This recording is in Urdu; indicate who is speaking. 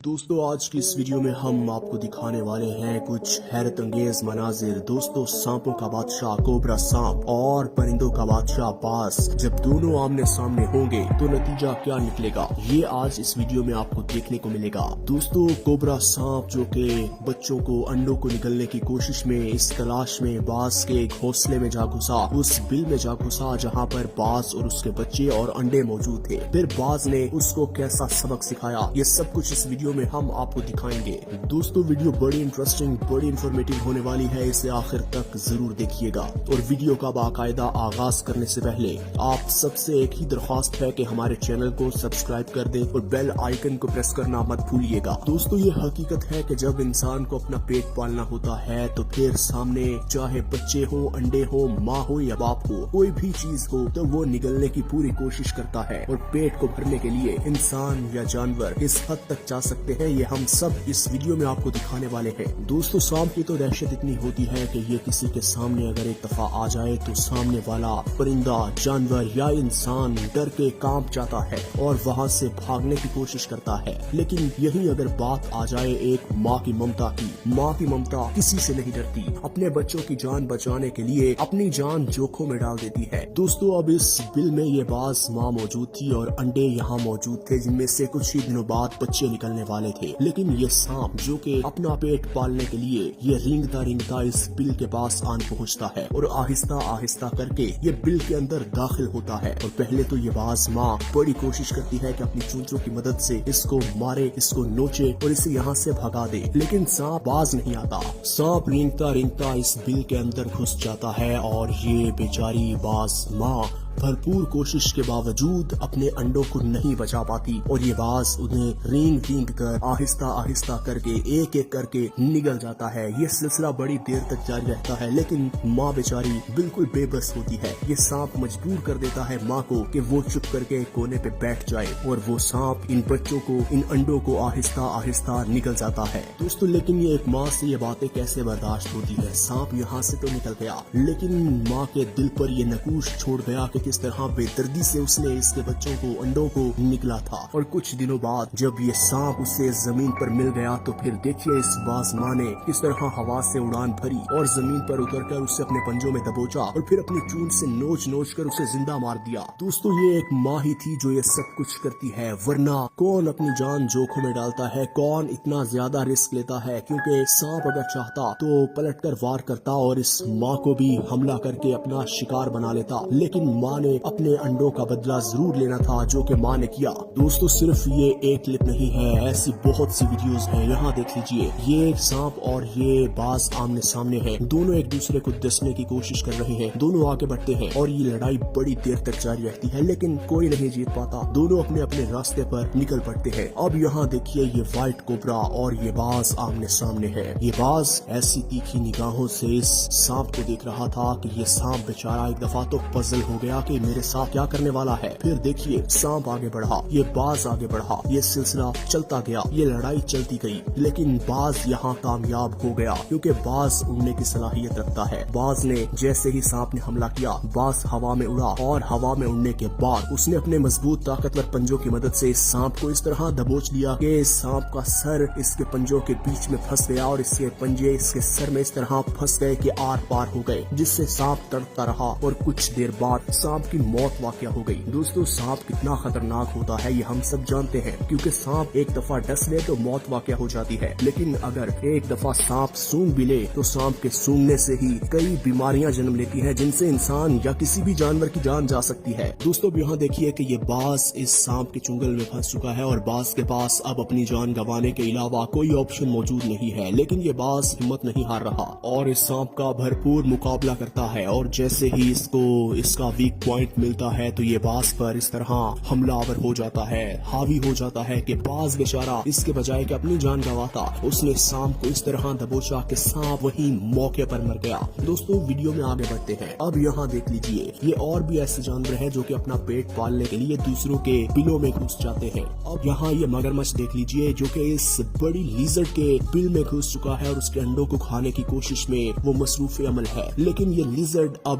Speaker 1: دوستو آج کی اس ویڈیو میں ہم آپ کو دکھانے والے ہیں کچھ حیرت انگیز مناظر۔ دوستو سانپوں کا بادشاہ کوبرا سانپ اور پرندوں کا بادشاہ باز جب دونوں آمنے سامنے ہوں گے تو نتیجہ کیا نکلے گا، یہ آج اس ویڈیو میں آپ کو دیکھنے کو ملے گا۔ دوستو کوبرا سانپ جو کہ بچوں کو انڈوں کو نگلنے کی کوشش میں اس تلاش میں باز کے گھونسلے میں جا گھسا، اس بل میں جا گھسا جہاں پر باز اور اس کے بچے اور انڈے موجود تھے۔ پھر باز نے اس کو کیسا سبق سکھایا، یہ سب کچھ اس ویڈیو میں ہم آپ کو دکھائیں گے۔ دوستو ویڈیو بڑی انٹرسٹنگ، بڑی انفارمیٹیو ہونے والی ہے، اسے آخر تک ضرور دیکھیے گا۔ اور ویڈیو کا باقاعدہ آغاز کرنے سے پہلے آپ سب سے ایک ہی درخواست ہے کہ ہمارے چینل کو سبسکرائب کر دیں اور بیل آئیکن کو پریس کرنا مت بھولیے گا۔ دوستو یہ حقیقت ہے کہ جب انسان کو اپنا پیٹ پالنا ہوتا ہے تو پھر سامنے چاہے بچے ہو، انڈے ہو، ماں ہو یا باپ ہو، کوئی بھی چیز ہو تو وہ نگلنے کی پوری کوشش کرتا ہے، اور پیٹ کو بھرنے کے لیے انسان یا جانور اس حد تک جا سکتے ہیں، یہ ہم سب اس ویڈیو میں آپ کو دکھانے والے ہیں۔ دوستو سانپ کی تو دہشت اتنی ہوتی ہے کہ یہ کسی کے سامنے اگر ایک دفعہ آ جائے تو سامنے والا پرندہ، جانور یا انسان ڈر کے کانپ جاتا ہے اور وہاں سے بھاگنے کی کوشش کرتا ہے۔ لیکن یہی اگر بات آ جائے ایک ماں کی ممتا کی، ماں کی ممتا کسی سے نہیں ڈرتی، اپنے بچوں کی جان بچانے کے لیے اپنی جان جوکھوں میں ڈال دیتی ہے۔ دوستو اب اس بل میں یہ باز ماں موجود تھی اور انڈے یہاں موجود تھے جن میں سے کچھ ہی دنوں بعد بچے نکلنے والے تھے۔ لیکن یہ سانپ جو کہ اپنا پیٹ پالنے کے لیے یہ رینگتا اس بل کے پاس آن پہنچتا ہے اور آہستہ آہستہ کر کے یہ بل کے اندر داخل ہوتا ہے، اور پہلے تو یہ باز ماں بڑی کوشش کرتی ہے کہ اپنی چونچوں کی مدد سے اس کو مارے، اس کو نوچے اور اسے یہاں سے بھگا دے، لیکن سانپ باز نہیں آتا۔ سانپ رینگتا اس بل کے اندر گھس جاتا ہے اور یہ بیچاری باز ماں بھرپور کوشش کے باوجود اپنے انڈوں کو نہیں بچا پاتی، اور یہ باز انہیں رینگ کر آہستہ آہستہ کر کے ایک ایک کر کے نگل جاتا ہے۔ یہ سلسلہ بڑی دیر تک جاری رہتا ہے، لیکن ماں بیچاری بالکل بے بس ہوتی ہے۔ یہ سانپ مجبور کر دیتا ہے ماں کو کہ وہ چپ کر کے کونے پہ بیٹھ جائے، اور وہ سانپ ان بچوں کو، ان انڈوں کو آہستہ آہستہ نگل جاتا ہے۔ دوستو لیکن یہ ایک ماں سے یہ باتیں کیسے برداشت ہوتی ہے؟ سانپ یہاں سے تو نکل گیا، لیکن ماں کے دل پر یہ نقوش چھوڑ گیا کہ کس طرح بے دردی سے اس نے اس کے بچوں کو، انڈوں کو نکلا تھا۔ اور کچھ دنوں بعد جب یہ سانپ اسے زمین پر مل گیا تو پھر دیکھیے اس باز ماں نے کس طرح ہوا سے اڑان بھری اور زمین پر اتر کر اسے اپنے پنجوں میں دبوچا اور پھر اپنی چونچ سے نوچ کر اسے زندہ مار دیا۔ دوستو یہ ایک ماں ہی تھی جو یہ سب کچھ کرتی ہے، ورنہ کون اپنی جان جوکھوں میں ڈالتا ہے، کون اتنا زیادہ رسک لیتا ہے؟ کیونکہ سانپ اگر چاہتا تو پلٹ کر وار کرتا اور اس ماں کو بھی حملہ کر کے اپنا شکار بنا لیتا، لیکن ماں نے اپنے انڈوں کا بدلہ ضرور لینا تھا جو کہ ماں نے کیا۔ دوستو صرف یہ ایک کلپ نہیں ہے، ایسی بہت سی ویڈیوز ہیں، یہاں دیکھ لیجئے۔ یہ سانپ اور یہ باز آمنے سامنے ہیں، دونوں ایک دوسرے کو ڈسنے کی کوشش کر رہے ہیں، دونوں آگے بڑھتے ہیں اور یہ لڑائی بڑی دیر تک جاری رہتی ہے، لیکن کوئی نہیں جیت پاتا، دونوں اپنے اپنے راستے پر نکل پڑتے ہیں۔ اب یہاں دیکھیے یہ وائٹ کوبرا اور یہ باز آمنے سامنے ہے۔ یہ باز ایسی تیکھی نگاہوں سے اس سانپ کو دیکھ رہا تھا کہ یہ سانپ بیچارہ ایک دفعہ تو پزل ہو گیا کہ میرے ساتھ کیا کرنے والا ہے۔ پھر دیکھیے سانپ آگے بڑھا، یہ باز آگے بڑھا، یہ سلسلہ چلتا گیا، یہ لڑائی چلتی گئی، لیکن باز یہاں کامیاب ہو گیا کیونکہ باز اڑنے کی صلاحیت رکھتا ہے۔ باز نے جیسے ہی سانپ نے حملہ کیا، باز ہوا میں اڑا اور ہوا میں اڑنے کے بعد اس نے اپنے مضبوط طاقتور پنجوں کی مدد سے اس سانپ کو اس طرح دبوچ لیا کہ اس سانپ کا سر اس کے پنجوں کے بیچ میں پھنس گیا اور اس کے پنجے اس کے سر میں اس طرح پھنس گئے کہ آر پار ہو گئے، جس سے سانپ تڑپتا رہا اور کچھ دیر بعد سانپ کی موت واقع ہو گئی۔ دوستو سانپ کتنا خطرناک ہوتا ہے یہ ہم سب جانتے ہیں، کیونکہ سانپ ایک دفعہ ڈس لے تو موت واقع ہو جاتی ہے، لیکن اگر ایک دفعہ سانپ سونگ بھی لے تو سانپ کے سونگنے سے ہی کئی بیماریاں جنم لیتی ہیں جن سے انسان یا کسی بھی جانور کی جان جا سکتی ہے۔ دوستو یہاں دیکھیے کہ یہ باز اس سانپ کے چنگل میں پھنس چکا ہے اور باز کے پاس اب اپنی جان گنوانے کے علاوہ کوئی آپشن موجود نہیں ہے، لیکن یہ باز ہمت نہیں ہار رہا اور اس سانپ کا بھرپور مقابلہ کرتا ہے، اور جیسے ہی اس کو اس کا ویک پوائنٹ ملتا ہے تو یہ باز پر اس طرح حملہ آور ہو جاتا ہے، حاوی ہو جاتا ہے کہ باز بیچارہ اس کے بجائے کہ اپنی جان گنواتا اس نے سانپ کو اس طرح دبوچا کہ سانپ وہی موقع پر مر گیا۔ دوستو ویڈیو میں آگے بڑھتے ہیں، اب یہاں دیکھ لیجئے یہ اور بھی ایسے جانور ہیں جو کہ اپنا پیٹ پالنے کے لیے دوسروں کے بلوں میں گھس جاتے ہیں۔ اب یہاں یہ مگرمچھ دیکھ لیجئے جو کہ اس بڑی لیزرڈ کے بل میں گھس چکا ہے اور اس کے انڈوں کو کھانے کی کوشش میں وہ مصروف عمل ہے، لیکن یہ لیزرڈ اب